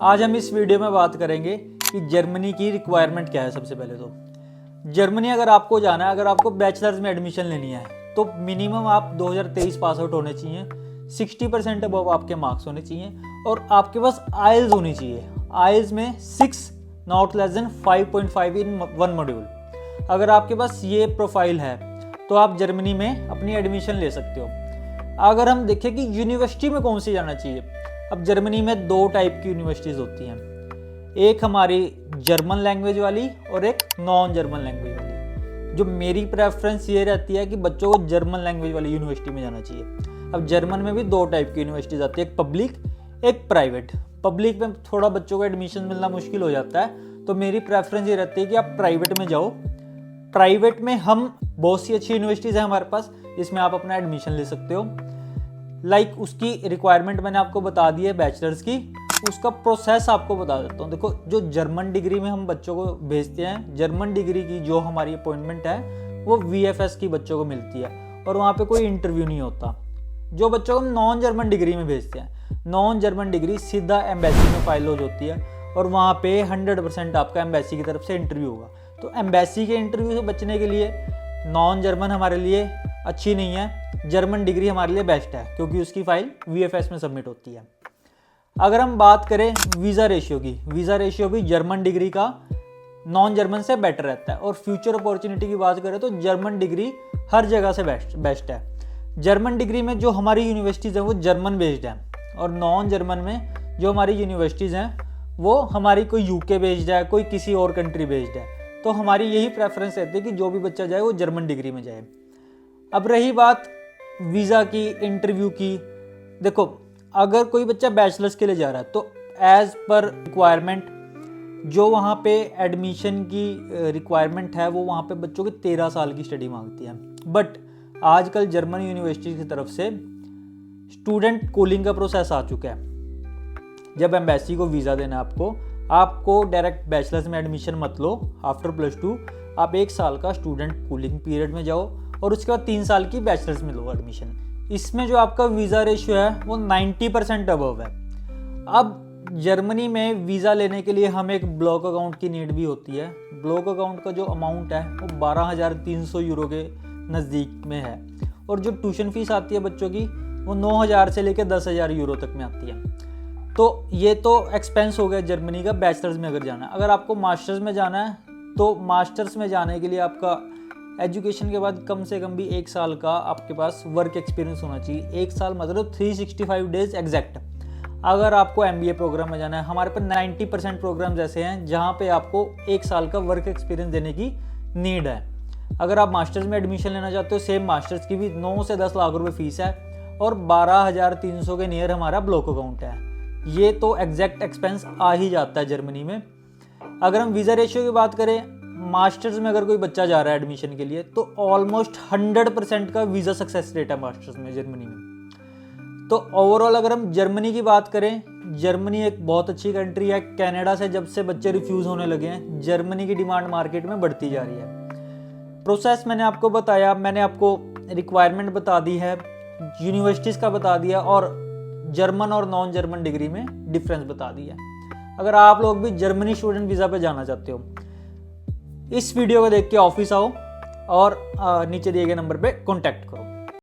आज हम इस वीडियो में बात करेंगे कि जर्मनी की रिक्वायरमेंट क्या है। सबसे पहले तो जर्मनी अगर आपको जाना है, अगर आपको बैचलर्स में एडमिशन लेनी है तो मिनिमम आप 2023 पास आउट होने चाहिए, 60% अबव आपके मार्क्स होने चाहिए और आपके पास आइल्स होनी चाहिए। आइल्स में 6 not less than 5.5 in one module. अगर आपके पास ये प्रोफाइल है तो आप जर्मनी में अपनी एडमिशन ले सकते हो। अगर हम देखें कि यूनिवर्सिटी में कौन सी जाना चाहिए, अब जर्मनी में 2 टाइप की यूनिवर्सिटीज़ होती हैं, एक हमारी जर्मन लैंग्वेज वाली और एक नॉन जर्मन लैंग्वेज वाली। जो मेरी प्रेफरेंस ये रहती है कि बच्चों को जर्मन लैंग्वेज वाली यूनिवर्सिटी में जाना चाहिए। अब जर्मन में भी 2 टाइप की यूनिवर्सिटीज़ आती है, एक पब्लिक एक प्राइवेट। पब्लिक में थोड़ा बच्चों को एडमिशन मिलना मुश्किल हो जाता है, तो मेरी प्रेफरेंस ये रहती है कि आप प्राइवेट में जाओ। प्राइवेट में हम बहुत सी अच्छी यूनिवर्सिटीज़ हैं हमारे पास, जिसमें आप अपना एडमिशन ले सकते हो। उसकी रिक्वायरमेंट मैंने आपको बता दी है बैचलर्स की। उसका प्रोसेस आपको बता देता हूँ। देखो, जो जर्मन डिग्री में हम बच्चों को भेजते हैं, जर्मन डिग्री की जो हमारी अपॉइंटमेंट है वो VFS की बच्चों को मिलती है और वहाँ पे कोई इंटरव्यू नहीं होता। जो बच्चों को हम नॉन जर्मन डिग्री में भेजते हैं, नॉन जर्मन डिग्री सीधा एम्बेसी में फाइल लॉज होती है और वहाँ पे 100% आपका एम्बेसी की तरफ से इंटरव्यू होगा। तो एम्बेसी के इंटरव्यू से बचने के लिए नॉन जर्मन हमारे लिए अच्छी नहीं है, जर्मन डिग्री हमारे लिए बेस्ट है क्योंकि उसकी फाइल VFS में सबमिट होती है। अगर हम बात करें वीज़ा रेशियो की, वीज़ा रेशियो भी जर्मन डिग्री का नॉन जर्मन से बेटर रहता है। और फ्यूचर अपॉर्चुनिटी की बात करें तो जर्मन डिग्री हर जगह से बेस्ट है। जर्मन डिग्री में जो हमारी यूनिवर्सिटीज़ हैं वो जर्मन बेस्ड हैं और नॉन जर्मन में जो हमारी यूनिवर्सिटीज़ हैं वो हमारी कोई UK बेस्ड है, कोई किसी और कंट्री बेस्ड है। तो हमारी यही प्रेफरेंस रहती है कि जो भी बच्चा जाए वो जर्मन डिग्री में जाए। अब रही बात वीज़ा की, इंटरव्यू की, देखो अगर कोई बच्चा बैचलर्स के लिए जा रहा है तो एज़ पर रिक्वायरमेंट जो वहाँ पे एडमिशन की रिक्वायरमेंट है वो वहाँ पे बच्चों के 13 साल की स्टडी मांगती है। बट आजकल जर्मन यूनिवर्सिटी की तरफ से स्टूडेंट कूलिंग का प्रोसेस आ चुका है। जब एम्बेसी को वीज़ा देना है आपको डायरेक्ट बैचलर्स में एडमिशन मत लो। आफ्टर +2 आप 1 साल का स्टूडेंट कूलिंग पीरियड में जाओ और उसके बाद 3 साल की बैचलर्स में लो एडमिशन। इसमें जो आपका वीज़ा रेशियो है वो 90% अबव है। अब जर्मनी में वीज़ा लेने के लिए हमें एक ब्लॉक अकाउंट की नीड भी होती है। ब्लॉक अकाउंट का जो अमाउंट है वो 12,300 यूरो के नज़दीक में है और जो ट्यूशन फीस आती है बच्चों की वो 9,000 से लेकर 10,000 यूरो तक में आती है। तो ये तो एक्सपेंस हो गया जर्मनी का बैचलर्स में अगर जाना है। अगर आपको मास्टर्स में जाना है तो मास्टर्स में जाने के लिए आपका एजुकेशन के बाद कम से कम भी 1 साल का आपके पास वर्क एक्सपीरियंस होना चाहिए। 1 साल मतलब 365 डेज एग्जैक्ट। अगर आपको MBA प्रोग्राम में जाना है, हमारे पर 90% प्रोग्राम्स ऐसे हैं जहाँ पे आपको 1 साल का वर्क एक्सपीरियंस देने की नीड है। अगर आप मास्टर्स में एडमिशन लेना चाहते हो, सेम मास्टर्स की भी 9 से 10 लाख रुपए फीस है और 12,300 के नियर हमारा ब्लॉक अकाउंट है। ये तो एग्जैक्ट एक्सपेंस आ ही जाता है जर्मनी में। अगर हम वीज़ा रेशियो की बात करें, मास्टर्स में अगर कोई बच्चा जा रहा है एडमिशन के लिए तो ऑलमोस्ट 100% का वीज़ा सक्सेस रेट है मास्टर्स में जर्मनी में। तो ओवरऑल अगर हम जर्मनी की बात करें, जर्मनी एक बहुत अच्छी कंट्री है। कनाडा से जब से बच्चे रिफ्यूज़ होने लगे हैं, जर्मनी की डिमांड मार्केट में बढ़ती जा रही है। प्रोसेस मैंने आपको बताया, मैंने आपको रिक्वायरमेंट बता दी है, यूनिवर्सिटीज़ का बता दिया और जर्मन और नॉन जर्मन डिग्री में डिफरेंस बता दिया। अगर आप लोग भी जर्मनी स्टूडेंट वीज़ा पे जाना चाहते हो, इस वीडियो को देख के ऑफिस आओ और नीचे दिए गए नंबर पे कांटेक्ट करो।